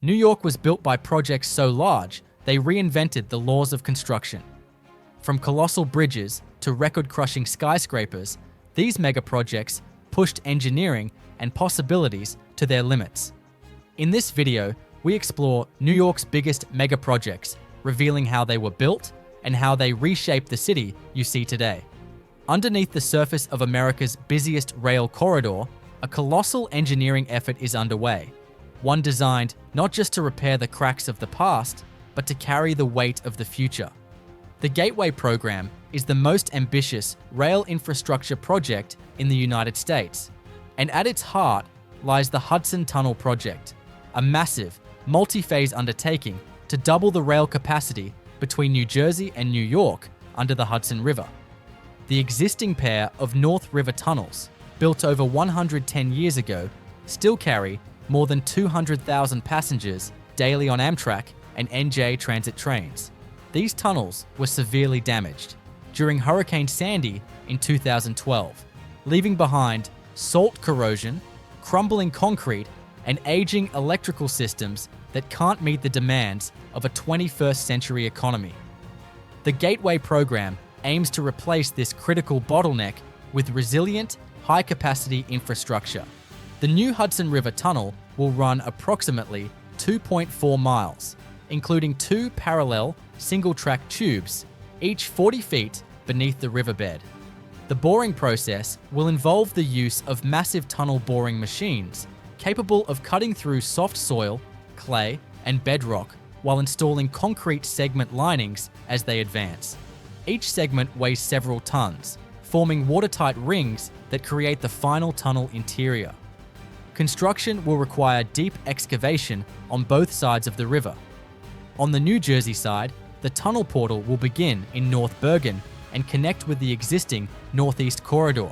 New York was built by projects so large, they reinvented the laws of construction. From colossal bridges to record-crushing skyscrapers, these megaprojects pushed engineering and possibilities to their limits. In this video, we explore New York's biggest megaprojects, revealing how they were built and how they reshaped the city you see today. Underneath the surface of America's busiest rail corridor, a colossal engineering effort is underway, one designed not just to repair the cracks of the past, but to carry the weight of the future. The Gateway Program is the most ambitious rail infrastructure project in the United States, and at its heart lies the Hudson Tunnel Project, a massive, multi-phase undertaking to double the rail capacity between New Jersey and New York under the Hudson River. The existing pair of North River tunnels, built over 110 years ago, still carry more than 200,000 passengers daily on Amtrak and NJ Transit trains. These tunnels were severely damaged during Hurricane Sandy in 2012, leaving behind salt corrosion, crumbling concrete, and aging electrical systems that can't meet the demands of a 21st century economy. The Gateway Program aims to replace this critical bottleneck with resilient, high-capacity infrastructure. The new Hudson River Tunnel will run approximately 2.4 miles, including two parallel single-track tubes, each 40 feet beneath the riverbed. The boring process will involve the use of massive tunnel boring machines capable of cutting through soft soil, clay, and bedrock while installing concrete segment linings as they advance. Each segment weighs several tons, forming watertight rings that create the final tunnel interior. Construction will require deep excavation on both sides of the river. On the New Jersey side, the tunnel portal will begin in North Bergen and connect with the existing Northeast Corridor.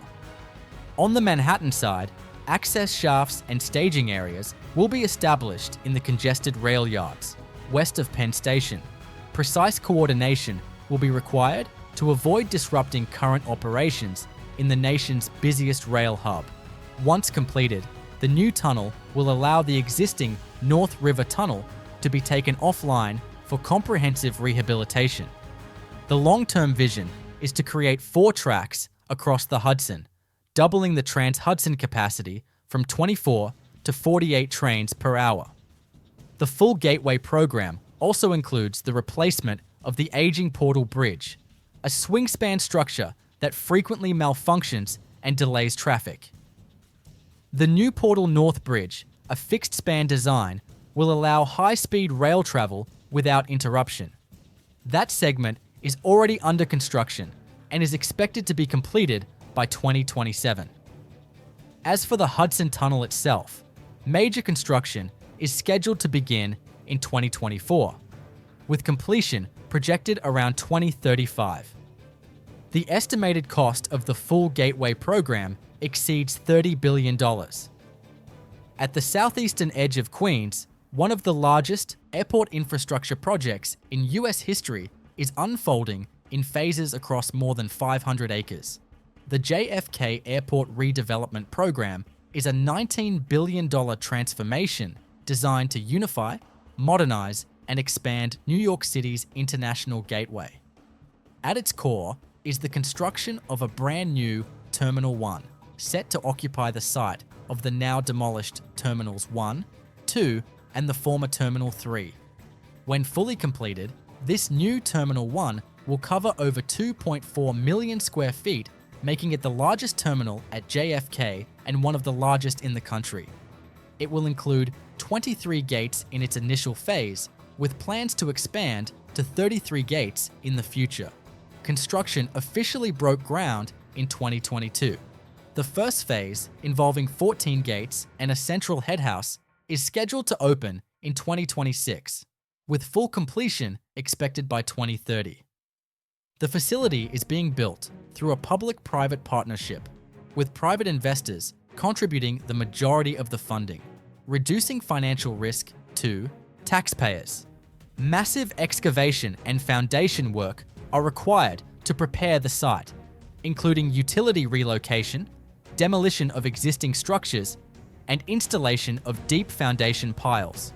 On the Manhattan side, access shafts and staging areas will be established in the congested rail yards west of Penn Station. Precise coordination will be required to avoid disrupting current operations in the nation's busiest rail hub. Once completed, the new tunnel will allow the existing North River Tunnel to be taken offline for comprehensive rehabilitation. The long-term vision is to create 4 tracks across the Hudson, doubling the Trans-Hudson capacity from 24 to 48 trains per hour. The full Gateway Program also includes the replacement of the aging Portal Bridge, a swing-span structure that frequently malfunctions and delays traffic. The new Portal North Bridge, a fixed-span design, will allow high-speed rail travel without interruption. That segment is already under construction and is expected to be completed by 2027. As for the Hudson Tunnel itself, major construction is scheduled to begin in 2024, with completion projected around 2035. The estimated cost of the full Gateway Program exceeds $30 billion. At the southeastern edge of Queens, one of the largest airport infrastructure projects in US history is unfolding in phases across more than 500 acres. The JFK Airport Redevelopment Program is a $19 billion transformation designed to unify, modernize, and expand New York City's International Gateway. At its core is the construction of a brand new Terminal 1, set to occupy the site of the now demolished Terminals 1, 2, and the former Terminal 3. When fully completed, this new Terminal 1 will cover over 2.4 million square feet, making it the largest terminal at JFK and one of the largest in the country. It will include 23 gates in its initial phase, with plans to expand to 33 gates in the future. Construction officially broke ground in 2022. The first phase, involving 14 gates and a central headhouse, is scheduled to open in 2026, with full completion expected by 2030. The facility is being built through a public-private partnership, with private investors contributing the majority of the funding, reducing financial risk to taxpayers. Massive excavation and foundation work are required to prepare the site, including utility relocation, demolition of existing structures, and installation of deep foundation piles.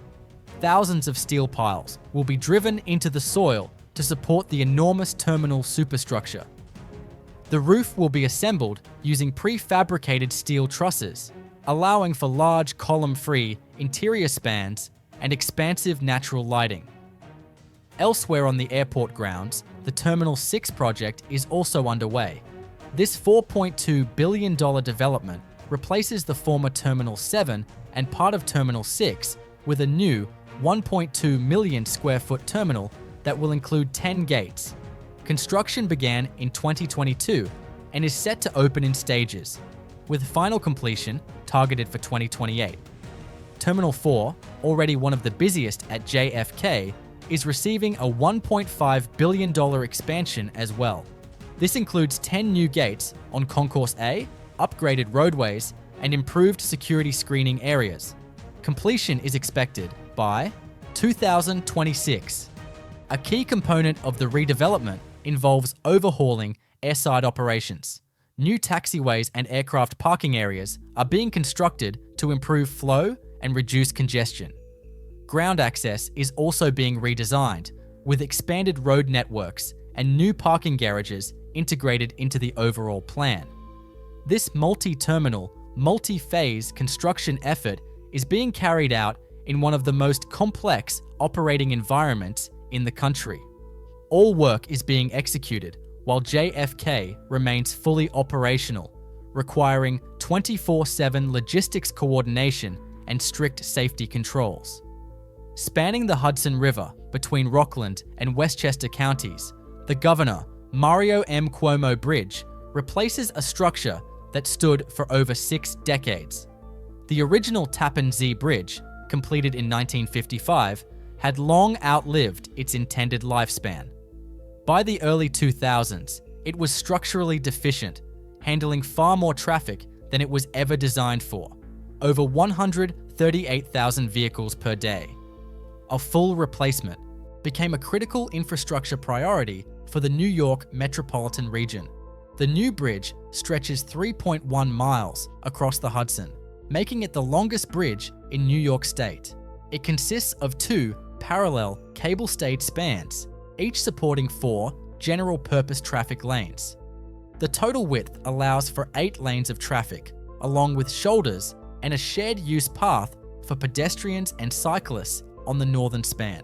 thousands of steel piles will be driven into the soil to support the enormous terminal superstructure. The roof will be assembled using prefabricated steel trusses, allowing for large column-free interior spans and expansive natural lighting. Elsewhere on the airport grounds, the Terminal 6 project is also underway. This $4.2 billion development replaces the former Terminal 7 and part of Terminal 6 with a new 1.2 million square foot terminal that will include 10 gates. Construction began in 2022 and is set to open in stages, with final completion targeted for 2028. Terminal 4, already one of the busiest at JFK, is receiving a $1.5 billion expansion as well. This includes 10 new gates on Concourse A, upgraded roadways, and improved security screening areas. Completion is expected by 2026. A key component of the redevelopment involves overhauling airside operations. New taxiways and aircraft parking areas are being constructed to improve flow and reduce congestion. Ground access is also being redesigned, with expanded road networks and new parking garages integrated into the overall plan. This multi-terminal, multi-phase construction effort is being carried out in one of the most complex operating environments in the country. All work is being executed while JFK remains fully operational, requiring 24/7 logistics coordination and strict safety controls. Spanning the Hudson River between Rockland and Westchester counties, the Governor Mario M. Cuomo Bridge replaces a structure that stood for over 6 decades. The original Tappan Zee Bridge, completed in 1955, had long outlived its intended lifespan. By the early 2000s, it was structurally deficient, handling far more traffic than it was ever designed for, over 138,000 vehicles per day. A full replacement became a critical infrastructure priority for the New York metropolitan region. The new bridge stretches 3.1 miles across the Hudson, making it the longest bridge in New York State. It consists of 2 parallel cable-stayed spans, each supporting 4 general-purpose traffic lanes. The total width allows for 8 lanes of traffic, along with shoulders and a shared-use path for pedestrians and cyclists on the northern span.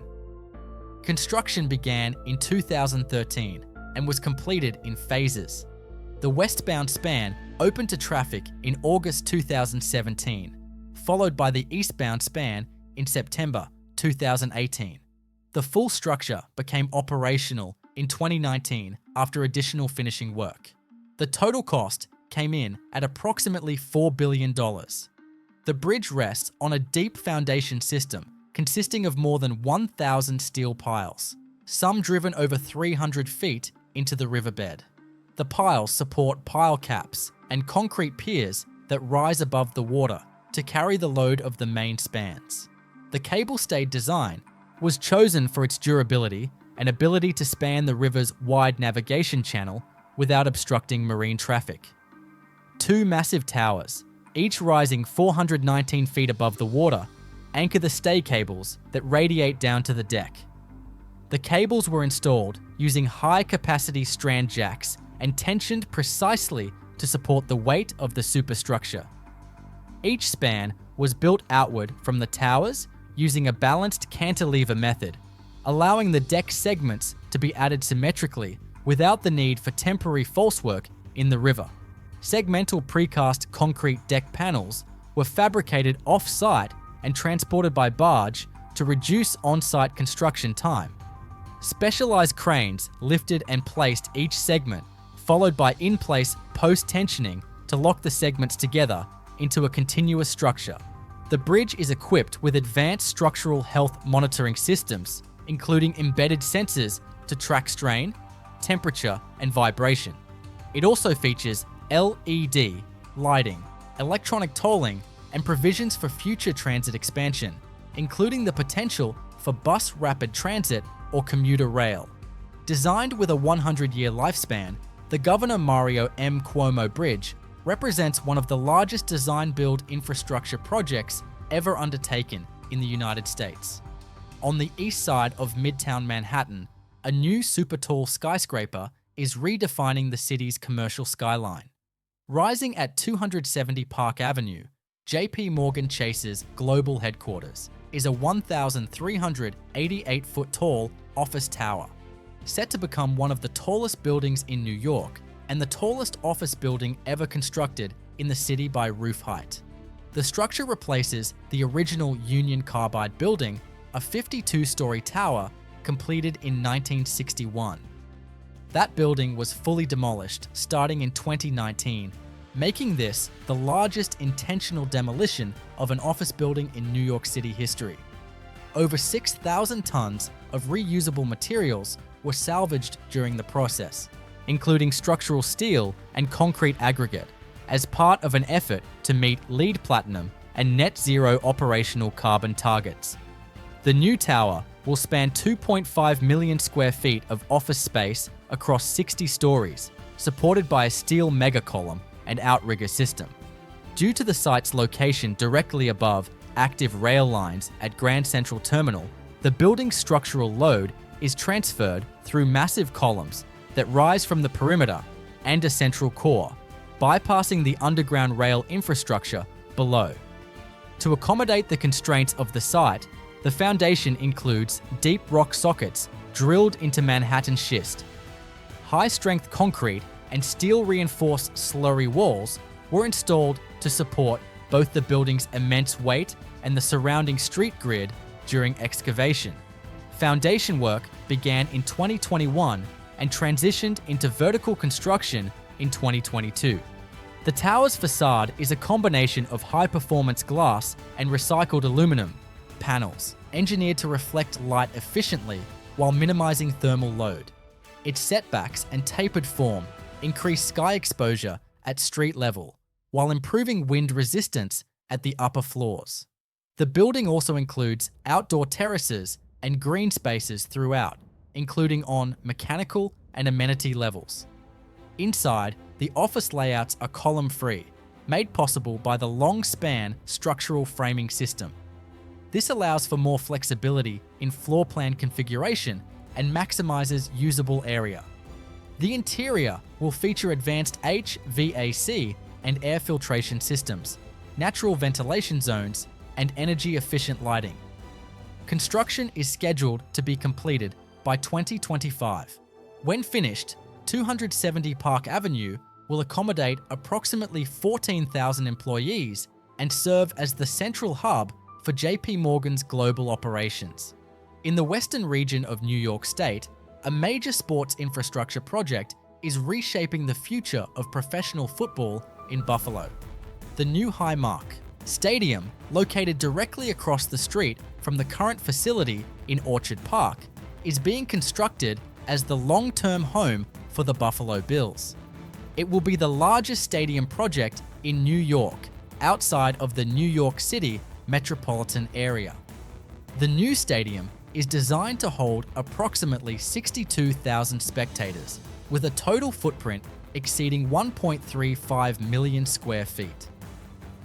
Construction began in 2013 and was completed in phases. The westbound span opened to traffic in August 2017, followed by the eastbound span in September 2018. The full structure became operational in 2019 after additional finishing work. The total cost came in at approximately $4 billion. The bridge rests on a deep foundation system consisting of more than 1,000 steel piles, some driven over 300 feet into the riverbed. The piles support pile caps and concrete piers that rise above the water to carry the load of the main spans. The cable-stayed design was chosen for its durability and ability to span the river's wide navigation channel without obstructing marine traffic. 2 massive towers, each rising 419 feet above the water, anchor the stay cables that radiate down to the deck. The cables were installed using high-capacity strand jacks and tensioned precisely to support the weight of the superstructure. Each span was built outward from the towers using a balanced cantilever method, allowing the deck segments to be added symmetrically without the need for temporary falsework in the river. Segmental precast concrete deck panels were fabricated off-site and transported by barge to reduce on-site construction time. Specialized cranes lifted and placed each segment, followed by in-place post-tensioning to lock the segments together into a continuous structure. The bridge is equipped with advanced structural health monitoring systems, including embedded sensors to track strain, temperature, and vibration. It also features LED lighting, electronic tolling, and provisions for future transit expansion, including the potential for bus rapid transit or commuter rail. Designed with a 100-year lifespan, the Governor Mario M. Cuomo Bridge represents one of the largest design-build infrastructure projects ever undertaken in the United States. On the east side of Midtown Manhattan, a new super tall skyscraper is redefining the city's commercial skyline. Rising at 270 Park Avenue, JP Morgan Chase's global headquarters is a 1,388-foot tall office tower, set to become one of the tallest buildings in New York and the tallest office building ever constructed in the city by roof height. The structure replaces the original Union Carbide building, a 52-story tower completed in 1961. That building was fully demolished starting in 2019, making this the largest intentional demolition of an office building in New York City history. Over 6,000 tons of reusable materials were salvaged during the process, including structural steel and concrete aggregate, as part of an effort to meet LEED Platinum and net zero operational carbon targets. The new tower will span 2.5 million square feet of office space across 60 stories, supported by a steel mega column and outrigger system. Due to the site's location directly above active rail lines at Grand Central Terminal, the building's structural load is transferred through massive columns that rise from the perimeter and a central core, bypassing the underground rail infrastructure below. To accommodate the constraints of the site, the foundation includes deep rock sockets drilled into Manhattan schist. High-strength concrete and steel-reinforced slurry walls were installed to support both the building's immense weight and the surrounding street grid during excavation. Foundation work began in 2021 and transitioned into vertical construction in 2022. The tower's facade is a combination of high-performance glass and recycled aluminum panels, engineered to reflect light efficiently while minimizing thermal load. Its setbacks and tapered form increase sky exposure at street level, while improving wind resistance at the upper floors. The building also includes outdoor terraces and green spaces throughout, including on mechanical and amenity levels. Inside, the office layouts are column-free, made possible by the long-span structural framing system. This allows for more flexibility in floor plan configuration and maximizes usable area. The interior will feature advanced HVAC and air filtration systems, natural ventilation zones, and energy-efficient lighting. Construction is scheduled to be completed by 2025. When finished, 270 Park Avenue will accommodate approximately 14,000 employees and serve as the central hub for JP Morgan's global operations. In the western region of New York State, a major sports infrastructure project is reshaping the future of professional football in Buffalo. The new Highmark Stadium, located directly across the street from the current facility in Orchard Park, is being constructed as the long-term home for the Buffalo Bills. It will be the largest stadium project in New York, outside of the New York City metropolitan area. The new stadium is designed to hold approximately 62,000 spectators, with a total footprint exceeding 1.35 million square feet.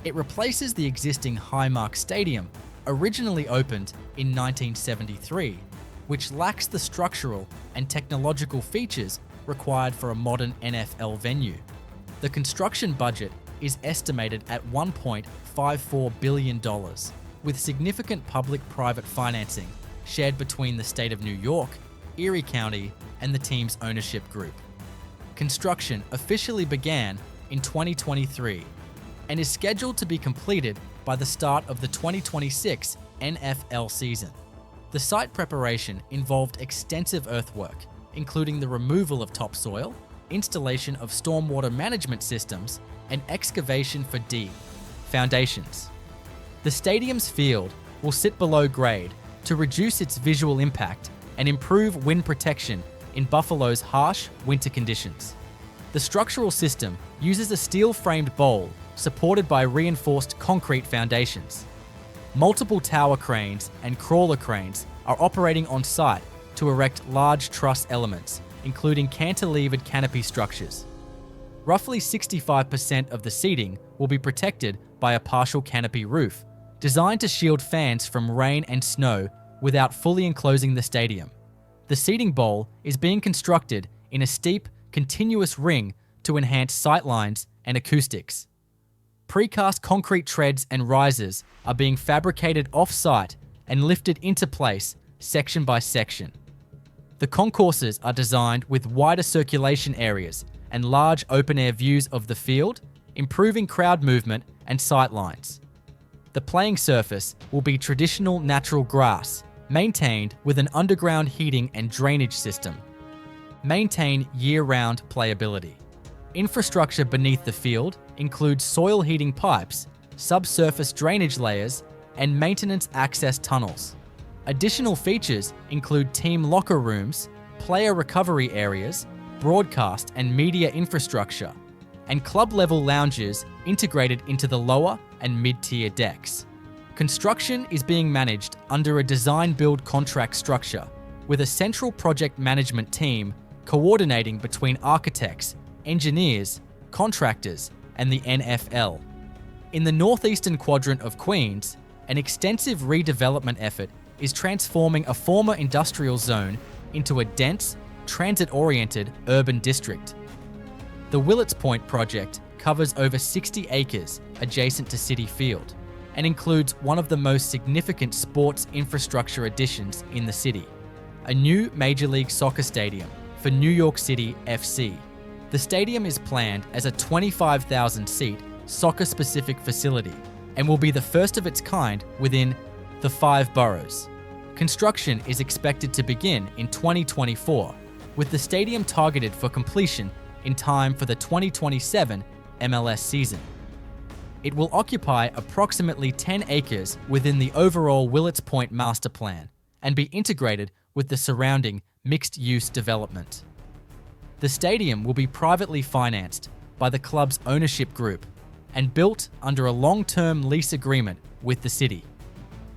It replaces the existing Highmark Stadium, originally opened in 1973, which lacks the structural and technological features required for a modern NFL venue. The construction budget is estimated at $1.54 billion, with significant public-private financing shared between the state of New York, Erie County, and the team's ownership group. Construction officially began in 2023 and is scheduled to be completed by the start of the 2026 NFL season. The site preparation involved extensive earthwork, including the removal of topsoil, installation of stormwater management systems, and excavation for foundations. The stadium's field will sit below grade to reduce its visual impact and improve wind protection in Buffalo's harsh winter conditions. The structural system uses a steel-framed bowl supported by reinforced concrete foundations. Multiple tower cranes and crawler cranes are operating on site to erect large truss elements, including cantilevered canopy structures. Roughly 65% of the seating will be protected by a partial canopy roof, designed to shield fans from rain and snow without fully enclosing the stadium. The seating bowl is being constructed in a steep, continuous ring to enhance sightlines and acoustics. Precast concrete treads and risers are being fabricated off-site and lifted into place section by section. The concourses are designed with wider circulation areas and large open-air views of the field, improving crowd movement and sightlines. The playing surface will be traditional natural grass, maintained with an underground heating and drainage system. Maintain year-round playability. Infrastructure beneath the field includes soil heating pipes, subsurface drainage layers, and maintenance access tunnels. Additional features include team locker rooms, player recovery areas, broadcast and media infrastructure, and club-level lounges integrated into the lower and mid-tier decks. Construction is being managed under a design-build contract structure, with a central project management team coordinating between architects, engineers, contractors, and the NFL. In the northeastern quadrant of Queens, an extensive redevelopment effort is transforming a former industrial zone into a dense, transit-oriented urban district. The Willets Point project covers over 60 acres adjacent to Citi Field and includes one of the most significant sports infrastructure additions in the city, a new Major League Soccer stadium for New York City FC. The stadium is planned as a 25,000-seat soccer-specific facility and will be the first of its kind within the 5 boroughs. Construction is expected to begin in 2024, with the stadium targeted for completion in time for the 2027 MLS season. It will occupy approximately 10 acres within the overall Willets Point master plan and be integrated with the surrounding mixed-use development. The stadium will be privately financed by the club's ownership group and built under a long-term lease agreement with the city.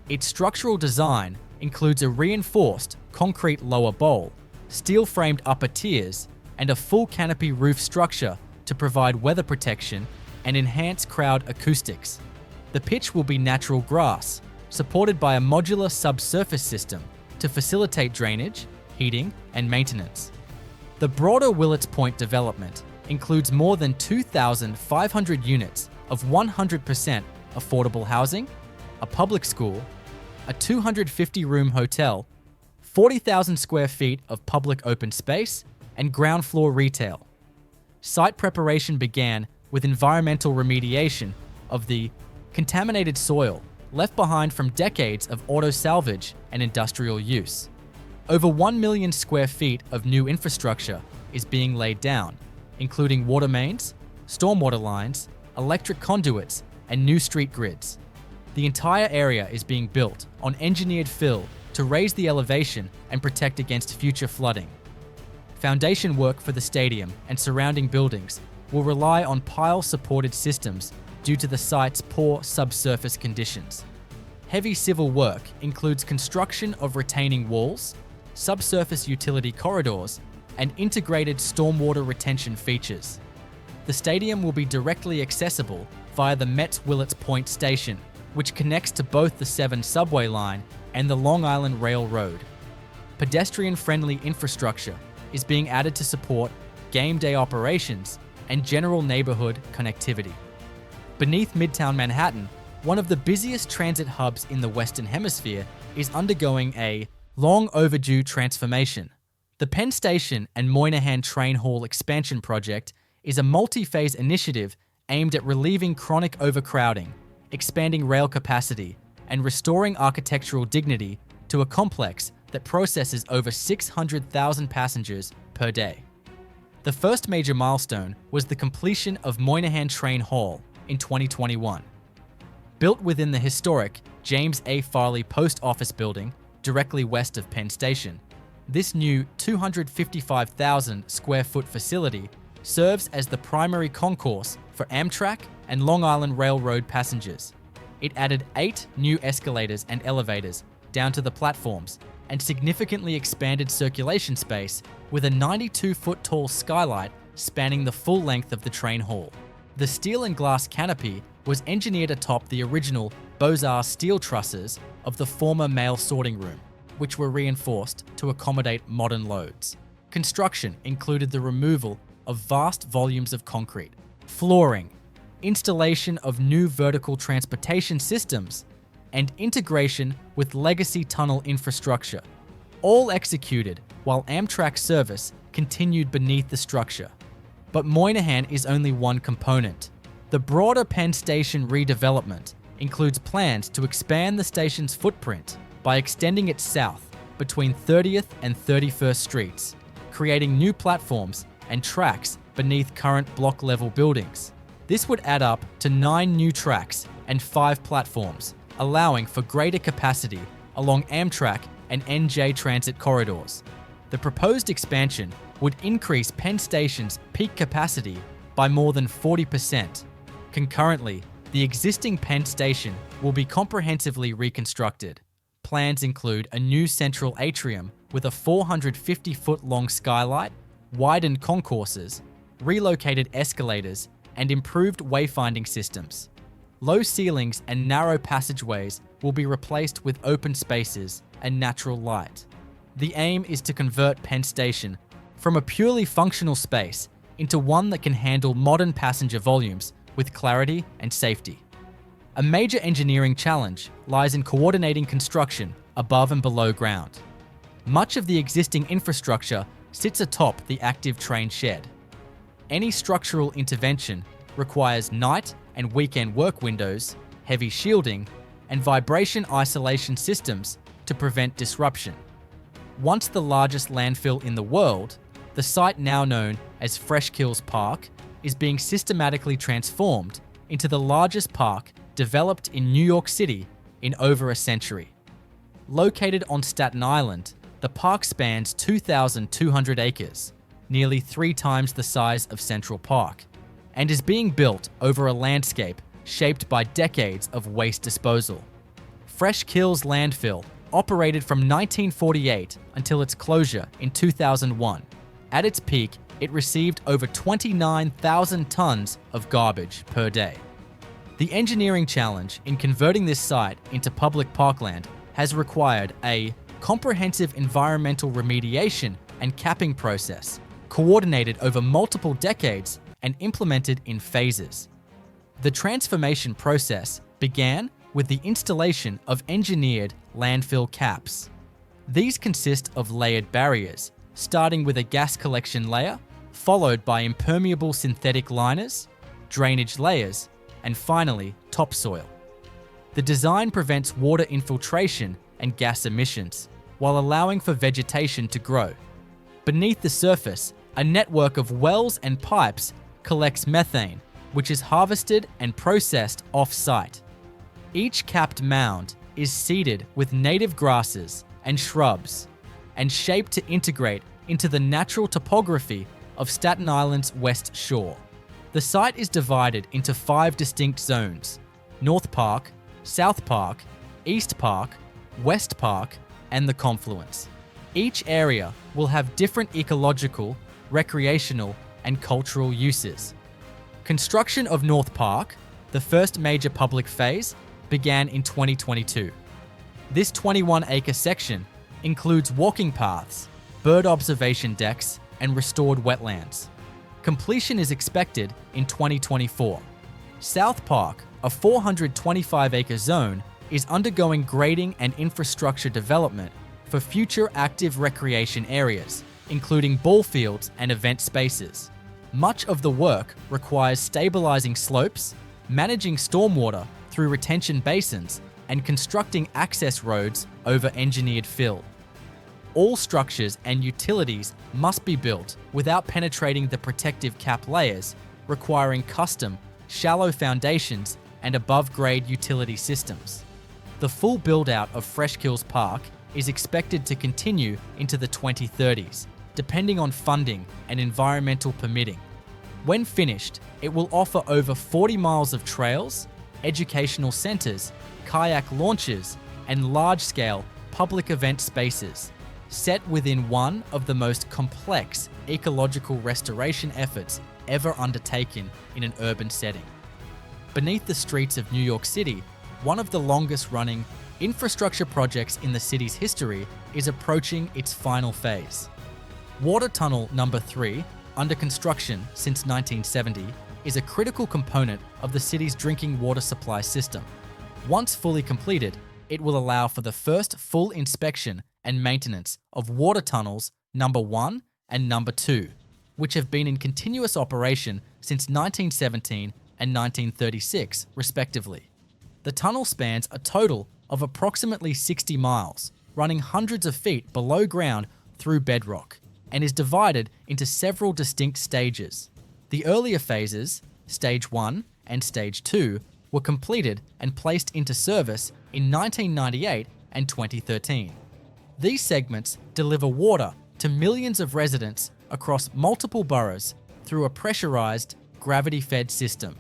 Its structural design includes a reinforced concrete lower bowl, steel-framed upper tiers, and a full canopy roof structure to provide weather protection and enhance crowd acoustics. The pitch will be natural grass, supported by a modular subsurface system to facilitate drainage, heating, and maintenance. The broader Willets Point development includes more than 2,500 units of 100% affordable housing, a public school, a 250-room hotel, 40,000 square feet of public open space, and ground floor retail. Site preparation began with environmental remediation of the contaminated soil left behind from decades of auto salvage and industrial use. Over 1 million square feet of new infrastructure is being laid down, including water mains, stormwater lines, electric conduits, and new street grids. The entire area is being built on engineered fill to raise the elevation and protect against future flooding. Foundation work for the stadium and surrounding buildings will rely on pile-supported systems due to the site's poor subsurface conditions. Heavy civil work includes construction of retaining walls, subsurface utility corridors, and integrated stormwater retention features. The stadium will be directly accessible via the Met's Willets Point station, which connects to both the 7 subway line and the Long Island Railroad. Pedestrian-friendly infrastructure is being added to support game day operations and general neighborhood connectivity. Beneath Midtown Manhattan, one of the busiest transit hubs in the Western Hemisphere is undergoing a long overdue transformation. The Penn Station and Moynihan Train Hall expansion project is a multi-phase initiative aimed at relieving chronic overcrowding, expanding rail capacity, and restoring architectural dignity to a complex that processes over 600,000 passengers per day. The first major milestone was the completion of Moynihan Train Hall in 2021. Built within the historic James A. Farley Post Office building directly west of Penn Station, this new 255,000 square foot facility serves as the primary concourse for Amtrak and Long Island Railroad passengers. It added 8 new escalators and elevators down to the platforms and significantly expanded circulation space with a 92-foot tall skylight spanning the full length of the train hall. The steel and glass canopy was engineered atop the original Beaux-Arts steel trusses of the former mail sorting room. which were reinforced to accommodate modern loads. Construction included the removal of vast volumes of concrete, flooring, installation of new vertical transportation systems, and integration with legacy tunnel infrastructure, all executed while Amtrak service continued beneath the structure. But Moynihan is only one component. The broader Penn Station redevelopment includes plans to expand the station's footprint by extending it south between 30th and 31st Streets, creating new platforms and tracks beneath current block-level buildings. This would add up to 9 new tracks and 5 platforms, allowing for greater capacity along Amtrak and NJ transit corridors. The proposed expansion would increase Penn Station's peak capacity by more than 40%. Concurrently, the existing Penn Station will be comprehensively reconstructed. Plans include a new central atrium with a 450-foot-long skylight, widened concourses, relocated escalators, and improved wayfinding systems. Low ceilings and narrow passageways will be replaced with open spaces and natural light. The aim is to convert Penn Station from a purely functional space into one that can handle modern passenger volumes with clarity and safety. A major engineering challenge lies in coordinating construction above and below ground. Much of the existing infrastructure sits atop the active train shed. Any structural intervention requires night and weekend work windows, heavy shielding, and vibration isolation systems to prevent disruption. Once the largest landfill in the world, the site now known as Freshkills Park is being systematically transformed into the largest park developed in New York City in over a century. Located on Staten Island, the park spans 2,200 acres, nearly 3 times the size of Central Park, and is being built over a landscape shaped by decades of waste disposal. Freshkills Landfill operated from 1948 until its closure in 2001. At its peak, it received over 29,000 tons of garbage per day. The engineering challenge in converting this site into public parkland has required a comprehensive environmental remediation and capping process, coordinated over multiple decades and implemented in phases. The transformation process began with the installation of engineered landfill caps. These consist of layered barriers, starting with a gas collection layer, followed by impermeable synthetic liners, drainage layers, and finally, topsoil. The design prevents water infiltration and gas emissions, while allowing for vegetation to grow. Beneath the surface, a network of wells and pipes collects methane, which is harvested and processed off-site. Each capped mound is seeded with native grasses and shrubs, and shaped to integrate into the natural topography of Staten Island's West Shore. The site is divided into 5 distinct zones: North Park, South Park, East Park, West Park, and the Confluence. Each area will have different ecological, recreational, and cultural uses. Construction of North Park, the first major public phase, began in 2022. This 21-acre section includes walking paths, bird observation decks, and restored wetlands. Completion is expected in 2024. South Park, a 425-acre zone, is undergoing grading and infrastructure development for future active recreation areas, including ball fields and event spaces. Much of the work requires stabilizing slopes, managing stormwater through retention basins, and constructing access roads over engineered fill. All structures and utilities must be built without penetrating the protective cap layers, requiring custom, shallow foundations and above-grade utility systems. The full build-out of Freshkills Park is expected to continue into the 2030s, depending on funding and environmental permitting. When finished, it will offer over 40 miles of trails, educational centers, kayak launches, and large-scale public event spaces, set within one of the most complex ecological restoration efforts ever undertaken in an urban setting. Beneath the streets of New York City, one of the longest-running infrastructure projects in the city's history is approaching its final phase. Water Tunnel Number 3, under construction since 1970, is a critical component of the city's drinking water supply system. Once fully completed, it will allow for the first full inspection and maintenance of Water Tunnels Number 1 and Number 2, which have been in continuous operation since 1917 and 1936, respectively. The tunnel spans a total of approximately 60 miles, running hundreds of feet below ground through bedrock, and is divided into several distinct stages. The earlier phases, Stage 1 and Stage 2, were completed and placed into service in 1998 and 2013. These segments deliver water to millions of residents across multiple boroughs through a pressurized, gravity-fed system.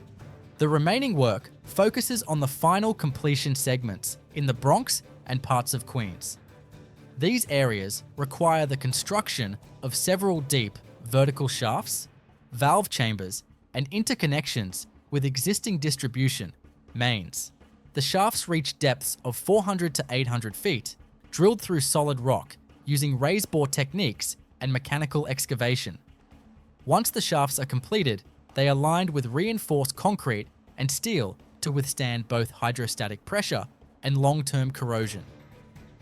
The remaining work focuses on the final completion segments in the Bronx and parts of Queens. These areas require the construction of several deep vertical shafts, valve chambers, and interconnections with existing distribution mains. The shafts reach depths of 400 to 800 feet, drilled through solid rock using raise bore techniques and mechanical excavation. Once the shafts are completed, they are lined with reinforced concrete and steel to withstand both hydrostatic pressure and long-term corrosion.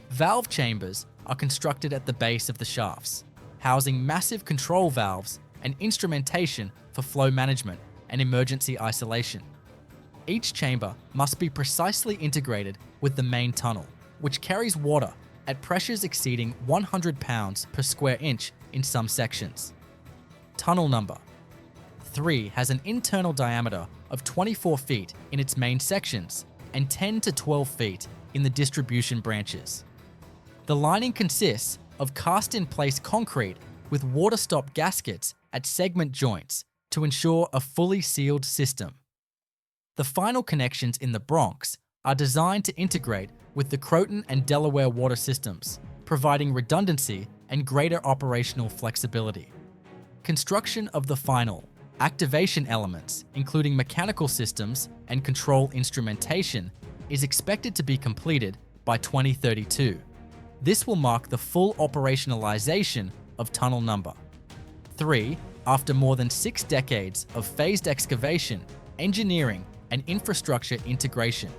Valve chambers are constructed at the base of the shafts, housing massive control valves and instrumentation for flow management and emergency isolation. Each chamber must be precisely integrated with the main tunnel, which carries water at pressures exceeding 100 pounds per square inch in some sections. Tunnel Number 3 has an internal diameter of 24 feet in its main sections and 10 to 12 feet in the distribution branches. The lining consists of cast-in-place concrete with water-stop gaskets at segment joints to ensure a fully sealed system. The final connections in the Bronx are designed to integrate with the Croton and Delaware water systems, providing redundancy and greater operational flexibility. Construction of the final activation elements, including mechanical systems and control instrumentation, is expected to be completed by 2032. This will mark the full operationalization of Tunnel Number 3 after more than 6 decades of phased excavation, engineering, and infrastructure integration.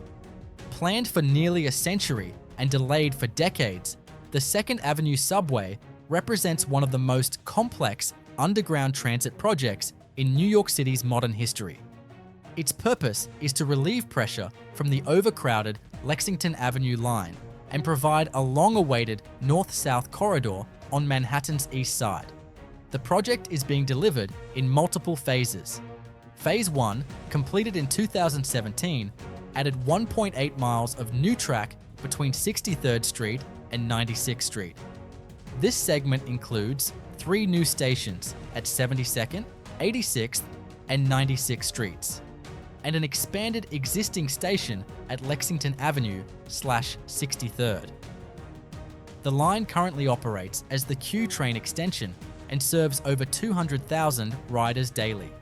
Planned for nearly a century and delayed for decades, the 2nd Avenue subway represents one of the most complex underground transit projects in New York City's modern history. Its purpose is to relieve pressure from the overcrowded Lexington Avenue line and provide a long-awaited north-south corridor on Manhattan's east side. The project is being delivered in multiple phases. Phase 1, completed in 2017, added 1.8 miles of new track between 63rd Street and 96th Street. This segment includes 3 new stations at 72nd, 86th, and 96th Streets, and an expanded existing station at Lexington Avenue/63rd. The line currently operates as the Q train extension and serves over 200,000 riders daily.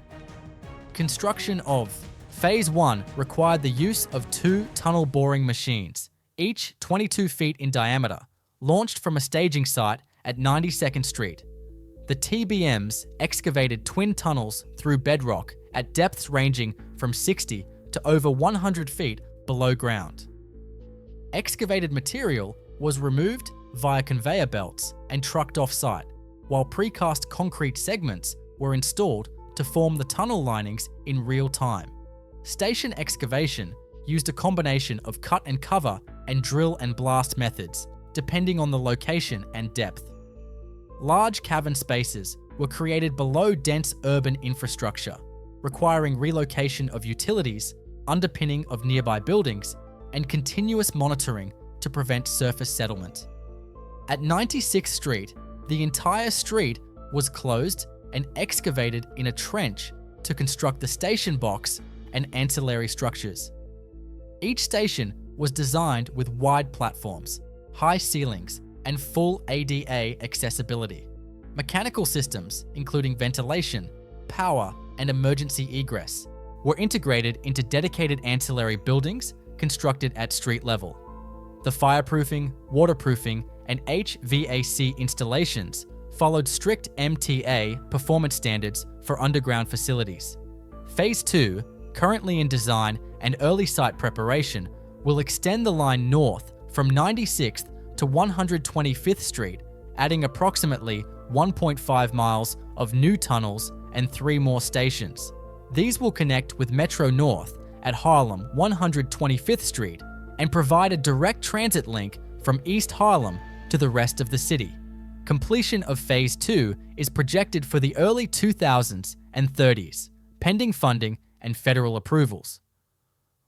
Construction of Phase 1 required the use of 2 tunnel boring machines, each 22 feet in diameter, launched from a staging site at 92nd Street. The TBMs excavated twin tunnels through bedrock at depths ranging from 60 to over 100 feet below ground. Excavated material was removed via conveyor belts and trucked off-site, while precast concrete segments were installed to form the tunnel linings in real time. Station excavation used a combination of cut and cover and drill and blast methods, depending on the location and depth. Large cavern spaces were created below dense urban infrastructure, requiring relocation of utilities, underpinning of nearby buildings, and continuous monitoring to prevent surface settlement. At 96th Street, the entire street was closed and excavated in a trench to construct the station box and ancillary structures. Each station was designed with wide platforms, high ceilings, and full ADA accessibility. Mechanical systems, including ventilation, power, and emergency egress, were integrated into dedicated ancillary buildings constructed at street level. The fireproofing, waterproofing, and HVAC installations followed strict MTA performance standards for underground facilities. Phase 2, currently in design and early site preparation, will extend the line north from 96th to 125th Street, adding approximately 1.5 miles of new tunnels and 3 more stations. These will connect with Metro North at Harlem 125th Street and provide a direct transit link from East Harlem to the rest of the city. Completion of Phase 2 is projected for the early 2000s and 30s, pending funding and federal approvals.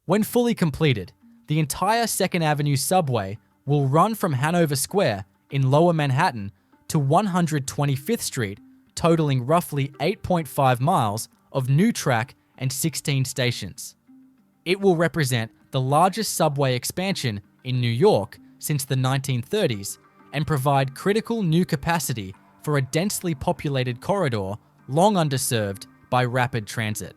When fully completed, the entire 2nd Avenue subway will run from Hanover Square in Lower Manhattan to 125th Street, totaling roughly 8.5 miles of new track and 16 stations. It will represent the largest subway expansion in New York since the 1930s and provide critical new capacity for a densely populated corridor long underserved by rapid transit.